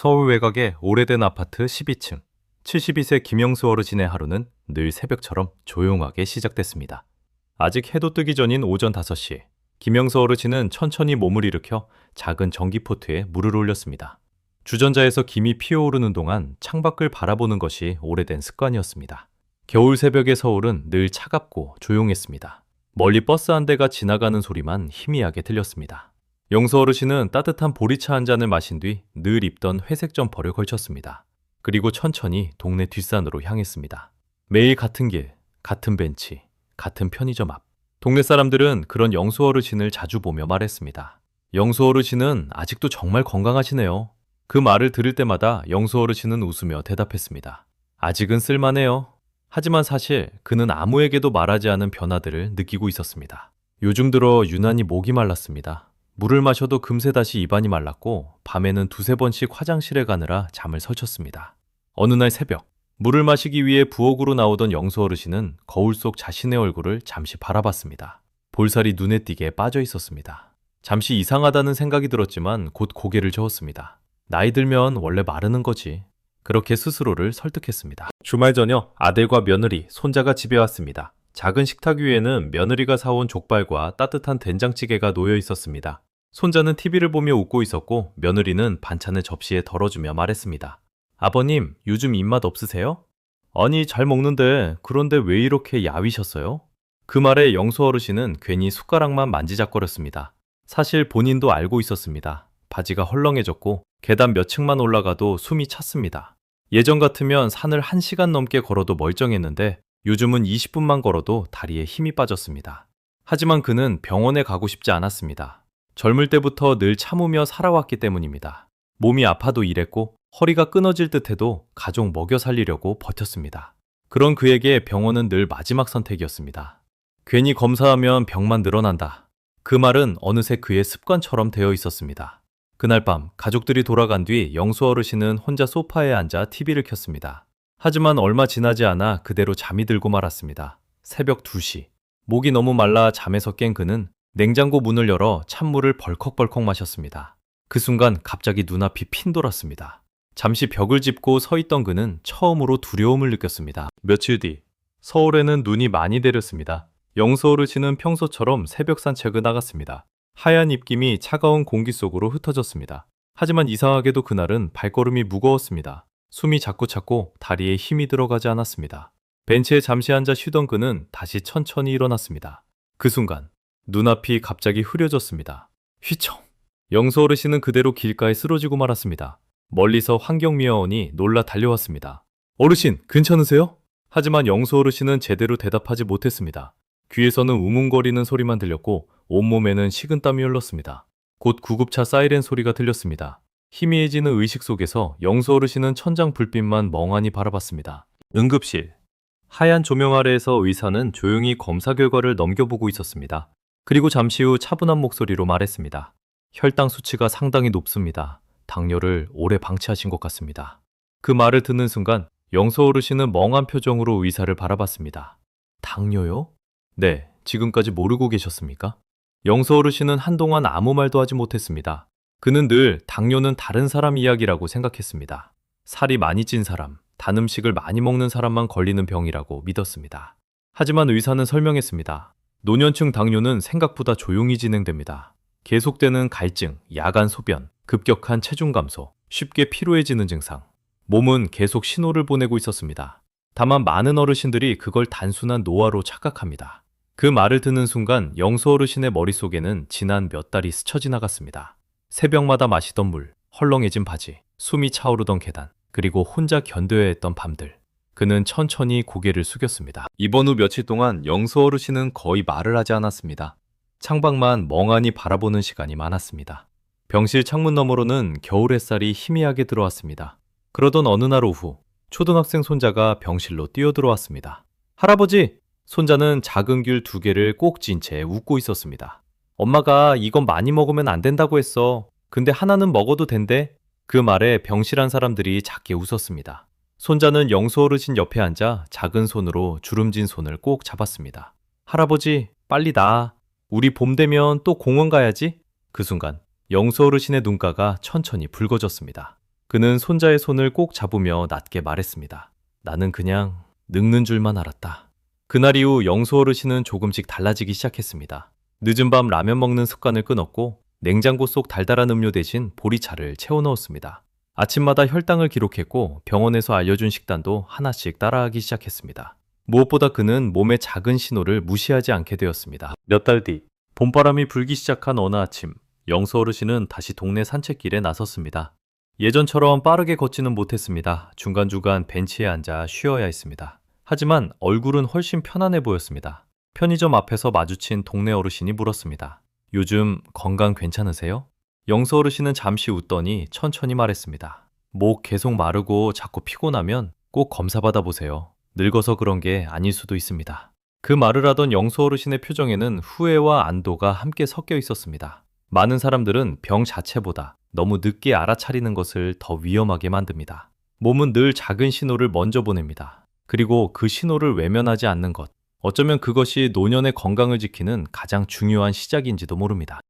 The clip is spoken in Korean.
서울 외곽의 오래된 아파트 12층. 72세 김영수 어르신의 하루는 늘 새벽처럼 조용하게 시작됐습니다. 아직 해도 뜨기 전인 오전 5시, 김영수 어르신은 천천히 몸을 일으켜 작은 전기포트에 물을 올렸습니다. 주전자에서 김이 피어오르는 동안 창밖을 바라보는 것이 오래된 습관이었습니다. 겨울 새벽의 서울은 늘 차갑고 조용했습니다. 멀리 버스 한 대가 지나가는 소리만 희미하게 들렸습니다. 영수 어르신은 따뜻한 보리차 한 잔을 마신 뒤 늘 입던 회색 점퍼를 걸쳤습니다. 그리고 천천히 동네 뒷산으로 향했습니다. 매일 같은 길, 같은 벤치, 같은 편의점 앞. 동네 사람들은 그런 영수 어르신을 자주 보며 말했습니다. 영수 어르신은 아직도 정말 건강하시네요. 그 말을 들을 때마다 영수 어르신은 웃으며 대답했습니다. 아직은 쓸만해요. 하지만 사실 그는 아무에게도 말하지 않은 변화들을 느끼고 있었습니다. 요즘 들어 유난히 목이 말랐습니다. 물을 마셔도 금세 다시 입안이 말랐고 밤에는 두세 번씩 화장실에 가느라 잠을 설쳤습니다. 어느 날 새벽, 물을 마시기 위해 부엌으로 나오던 영수 어르신은 거울 속 자신의 얼굴을 잠시 바라봤습니다. 볼살이 눈에 띄게 빠져 있었습니다. 잠시 이상하다는 생각이 들었지만 곧 고개를 저었습니다. 나이 들면 원래 마르는 거지. 그렇게 스스로를 설득했습니다. 주말 저녁 아들과 며느리, 손자가 집에 왔습니다. 작은 식탁 위에는 며느리가 사온 족발과 따뜻한 된장찌개가 놓여 있었습니다. 손자는 TV를 보며 웃고 있었고 며느리는 반찬을 접시에 덜어주며 말했습니다. 아버님, 요즘 입맛 없으세요? 아니, 잘 먹는데 그런데 왜 이렇게 야위셨어요? 그 말에 영수 어르신은 괜히 숟가락만 만지작거렸습니다. 사실 본인도 알고 있었습니다. 바지가 헐렁해졌고 계단 몇 층만 올라가도 숨이 찼습니다. 예전 같으면 산을 1시간 넘게 걸어도 멀쩡했는데 요즘은 20분만 걸어도 다리에 힘이 빠졌습니다. 하지만 그는 병원에 가고 싶지 않았습니다. 젊을 때부터 늘 참으며 살아왔기 때문입니다. 몸이 아파도 일했고 허리가 끊어질 듯해도 가족 먹여 살리려고 버텼습니다. 그런 그에게 병원은 늘 마지막 선택이었습니다. 괜히 검사하면 병만 늘어난다. 그 말은 어느새 그의 습관처럼 되어 있었습니다. 그날 밤 가족들이 돌아간 뒤 영수 어르신은 혼자 소파에 앉아 TV를 켰습니다. 하지만 얼마 지나지 않아 그대로 잠이 들고 말았습니다. 새벽 2시. 목이 너무 말라 잠에서 깬 그는 냉장고 문을 열어 찬물을 벌컥벌컥 마셨습니다. 그 순간 갑자기 눈앞이 핀 돌았습니다. 잠시 벽을 짚고 서 있던 그는 처음으로 두려움을 느꼈습니다. 며칠 뒤, 서울에는 눈이 많이 내렸습니다. 영수 어르신은 평소처럼 새벽 산책을 나갔습니다. 하얀 입김이 차가운 공기 속으로 흩어졌습니다. 하지만 이상하게도 그날은 발걸음이 무거웠습니다. 숨이 자꾸 찼고 다리에 힘이 들어가지 않았습니다. 벤치에 잠시 앉아 쉬던 그는 다시 천천히 일어났습니다. 그 순간 눈앞이 갑자기 흐려졌습니다. 휘청! 영수 어르신은 그대로 길가에 쓰러지고 말았습니다. 멀리서 환경미화원이 놀라 달려왔습니다. 어르신, 괜찮으세요? 하지만 영수 어르신은 제대로 대답하지 못했습니다. 귀에서는 우뭉거리는 소리만 들렸고 온몸에는 식은땀이 흘렀습니다. 곧 구급차 사이렌 소리가 들렸습니다. 희미해지는 의식 속에서 영수 어르신은 천장 불빛만 멍하니 바라봤습니다. 응급실. 하얀 조명 아래에서 의사는 조용히 검사 결과를 넘겨보고 있었습니다. 그리고 잠시 후 차분한 목소리로 말했습니다. 혈당 수치가 상당히 높습니다. 당뇨를 오래 방치하신 것 같습니다. 그 말을 듣는 순간 영수 어르신은 멍한 표정으로 의사를 바라봤습니다. 당뇨요? 네, 지금까지 모르고 계셨습니까? 영수 어르신은 한동안 아무 말도 하지 못했습니다. 그는 늘 당뇨는 다른 사람 이야기라고 생각했습니다. 살이 많이 찐 사람, 단 음식을 많이 먹는 사람만 걸리는 병이라고 믿었습니다. 하지만 의사는 설명했습니다. 노년층 당뇨는 생각보다 조용히 진행됩니다. 계속되는 갈증, 야간 소변, 급격한 체중 감소, 쉽게 피로해지는 증상. 몸은 계속 신호를 보내고 있었습니다. 다만 많은 어르신들이 그걸 단순한 노화로 착각합니다. 그 말을 듣는 순간 영수 어르신의 머릿속에는 지난 몇 달이 스쳐 지나갔습니다. 새벽마다 마시던 물, 헐렁해진 바지, 숨이 차오르던 계단, 그리고 혼자 견뎌야 했던 밤들. 그는 천천히 고개를 숙였습니다. 입원 후 며칠 동안 영수 어르신은 거의 말을 하지 않았습니다. 창밖만 멍하니 바라보는 시간이 많았습니다. 병실 창문 너머로는 겨울 햇살이 희미하게 들어왔습니다. 그러던 어느 날 오후, 초등학생 손자가 병실로 뛰어들어왔습니다. 할아버지! 손자는 작은 귤 2개를 꼭 쥔 채 웃고 있었습니다. 엄마가 이건 많이 먹으면 안 된다고 했어. 근데 하나는 먹어도 된대. 그 말에 병실안 사람들이 작게 웃었습니다. 손자는 영수 어르신 옆에 앉아 작은 손으로 주름진 손을 꼭 잡았습니다. 할아버지, 빨리 나아. 우리 봄 되면 또 공원 가야지. 그 순간 영수 어르신의 눈가가 천천히 붉어졌습니다. 그는 손자의 손을 꼭 잡으며 낮게 말했습니다. 나는 그냥 늙는 줄만 알았다. 그날 이후 영수 어르신은 조금씩 달라지기 시작했습니다. 늦은 밤 라면 먹는 습관을 끊었고 냉장고 속 달달한 음료 대신 보리차를 채워 넣었습니다. 아침마다 혈당을 기록했고 병원에서 알려준 식단도 하나씩 따라하기 시작했습니다. 무엇보다 그는 몸의 작은 신호를 무시하지 않게 되었습니다. 몇 달 뒤, 봄바람이 불기 시작한 어느 아침, 영수 어르신은 다시 동네 산책길에 나섰습니다. 예전처럼 빠르게 걷지는 못했습니다. 중간중간 벤치에 앉아 쉬어야 했습니다. 하지만 얼굴은 훨씬 편안해 보였습니다. 편의점 앞에서 마주친 동네 어르신이 물었습니다. 요즘 건강 괜찮으세요? 영수 어르신은 잠시 웃더니 천천히 말했습니다. 목 계속 마르고 자꾸 피곤하면 꼭 검사 받아보세요. 늙어서 그런 게 아닐 수도 있습니다. 그 말을 하던 영수 어르신의 표정에는 후회와 안도가 함께 섞여 있었습니다. 많은 사람들은 병 자체보다 너무 늦게 알아차리는 것을 더 위험하게 만듭니다. 몸은 늘 작은 신호를 먼저 보냅니다. 그리고 그 신호를 외면하지 않는 것. 어쩌면 그것이 노년의 건강을 지키는 가장 중요한 시작인지도 모릅니다.